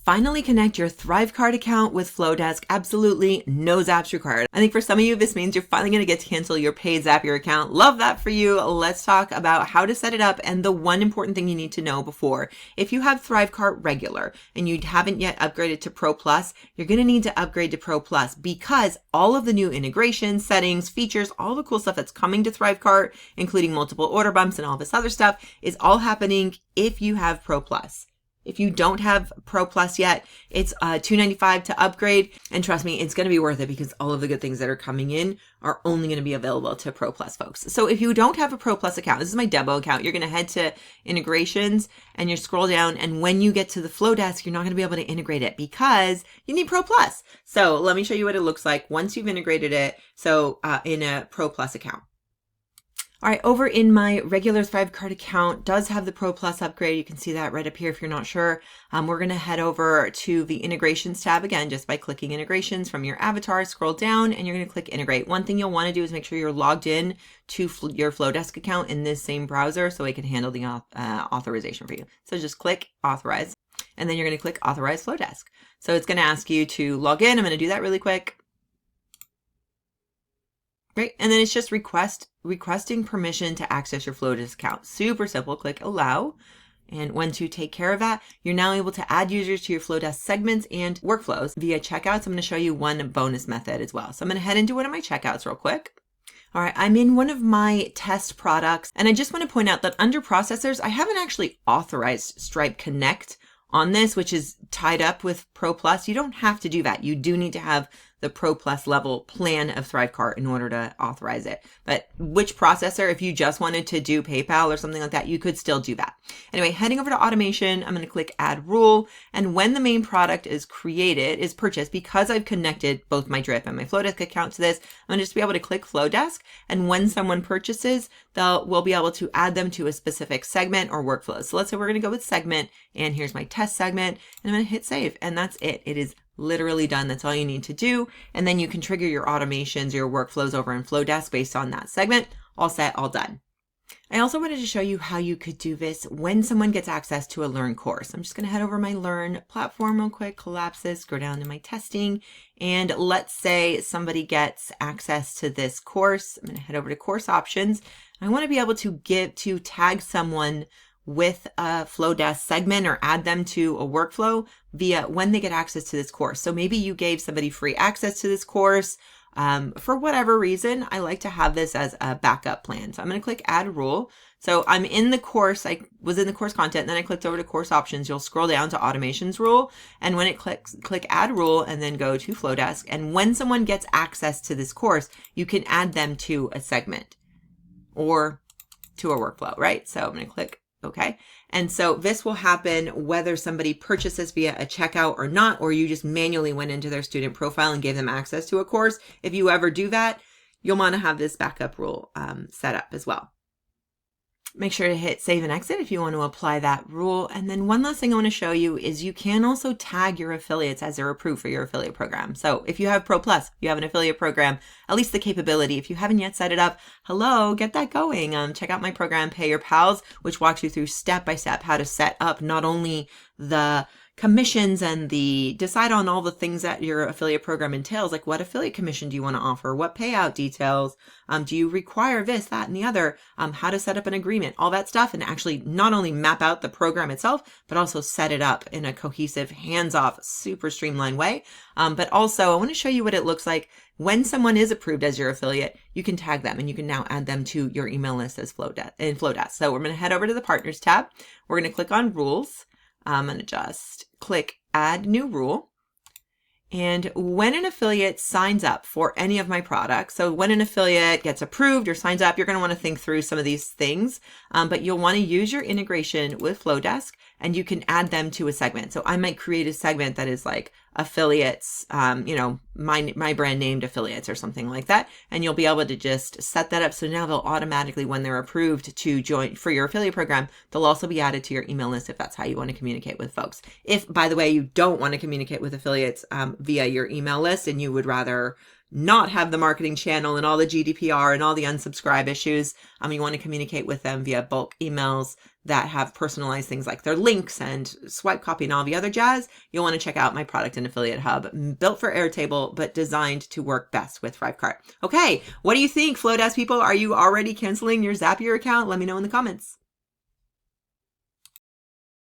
finally connect your Thrivecart account with Flodesk. Absolutely no Zaps required. I think for some of you, this means you're finally going to get to cancel your paid Zapier account. Love that for you. Let's talk about how to set it up and the one important thing you need to know before. If you have Thrivecart regular and you haven't yet upgraded to Pro Plus, you're going to need to upgrade to Pro Plus because all of the new integrations, settings, features, all the cool stuff that's coming to Thrivecart, including multiple order bumps and all this other stuff, is all happening if you have Pro Plus. If you don't have Pro Plus yet, it's $295 to upgrade. And trust me, it's going to be worth it because all of the good things that are coming in are only going to be available to Pro Plus folks. So if you don't have a Pro Plus account, this is my demo account, you're going to head to integrations and you scroll down. And when you get to the Flodesk, you're not going to be able to integrate it because you need Pro Plus. So let me show you what it looks like once you've integrated it. So in a Pro Plus account. All right, over in my regular Thrivecart account does have the Pro Plus upgrade. You can see that right up here if you're not sure. We're going to head over to the integrations tab again, just by clicking integrations from your avatar, scroll down and you're going to click integrate. One thing you'll want to do is make sure you're logged in to your Flodesk account in this same browser so it can handle the authorization for you. So just click authorize and then you're going to click authorize Flodesk. So it's going to ask you to log in. I'm going to do that really quick. Great. And then it's just requesting permission to access your Flodesk account. Super simple. Click allow. And once you take care of that, you're now able to add users to your Flodesk segments and workflows via checkouts. I'm going to show you one bonus method as well. So I'm going to head into one of my checkouts real quick. All right, I'm in one of my test products, and I just want to point out that under processors, I haven't actually authorized Stripe Connect on this, which is tied up with Pro Plus. You don't have to do that. You do need to have the Pro Plus level plan of Thrivecart in order to authorize it. But which processor, if you just wanted to do PayPal or something like that, you could still do that. Anyway, heading over to automation, I'm going to click add rule. And when the main product is purchased, because I've connected both my Drip and my Flodesk account to this, I'm going to just be able to click Flodesk. And when someone purchases, we'll be able to add them to a specific segment or workflow. So let's say we're going to go with segment, and here's my test segment, and I'm going to hit save. And that's it. It is literally done. That's all you need to do. And then you can trigger your automations, your workflows over in Flodesk based on that segment. All set, all done. I also wanted to show you how you could do this when someone gets access to a Learn course. I'm just going to head over my Learn platform real quick, collapse this, go down to my testing. And let's say somebody gets access to this course. I'm going to head over to course options. I want to be able to tag someone with a Flodesk segment or add them to a workflow via when they get access to this course. So maybe you gave somebody free access to this course. For whatever reason, I like to have this as a backup plan. So I'm going to click add rule. So I'm in the course, I was in the course content, and then I clicked over to course options. You'll scroll down to automations rule. And when it click add rule and then go to Flodesk. And when someone gets access to this course, you can add them to a segment or to a workflow, right? So I'm going to click okay. And so this will happen whether somebody purchases via a checkout or not, or you just manually went into their student profile and gave them access to a course. If you ever do that, you'll want to have this backup rule set up as well. Make sure to hit save and exit if you want to apply that rule. And then one last thing I want to show you is you can also tag your affiliates as they're approved for your affiliate program. So if you have Pro Plus, you have an affiliate program, at least the capability. If you haven't yet set it up, hello, get that going. Check out my program, Pay Your Pals, which walks you through step by step how to set up not only the commissions and decide on all the things that your affiliate program entails, like what affiliate commission do you want to offer, what payout details, do you require this, that, and the other, how to set up an agreement, all that stuff, and actually not only map out the program itself, but also set it up in a cohesive, hands-off, super streamlined way. But also I want to show you what it looks like when someone is approved as your affiliate. You can tag them and you can now add them to your email list as Flodesk. So we're going to head over to the partners tab. We're going to click on rules. I'm going to just click add new rule. And when an affiliate signs up for any of my products, so when an affiliate gets approved or signs up, you're going to want to think through some of these things, but you'll want to use your integration with Flodesk and you can add them to a segment. So I might create a segment that is like affiliates, my brand named affiliates or something like that. And you'll be able to just set that up. So now they'll automatically, when they're approved to join for your affiliate program, they'll also be added to your email list if that's how you want to communicate with folks. If, by the way, you don't want to communicate with affiliates via your email list and you would rather not have the marketing channel and all the GDPR and all the unsubscribe issues, you want to communicate with them via bulk emails, that have personalized things like their links and swipe copy and all the other jazz, you'll want to check out my product and affiliate hub, built for Airtable, but designed to work best with Thrivecart. Okay, what do you think, Flodesk people? Are you already canceling your Zapier account? Let me know in the comments.